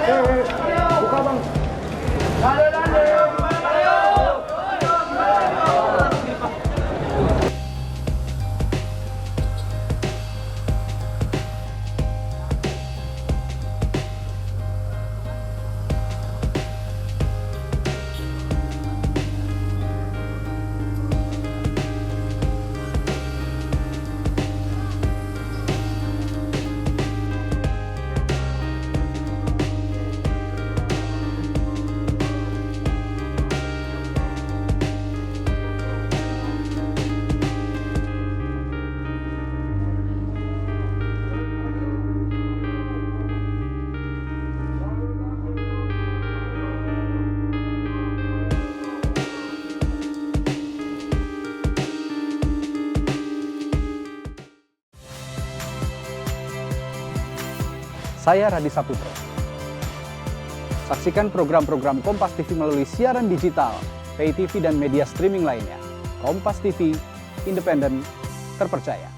Buka bang. Saya Radi Saputro. Saksikan program-program Kompas TV melalui siaran digital, pay TV dan media streaming lainnya. Kompas TV, independen, terpercaya.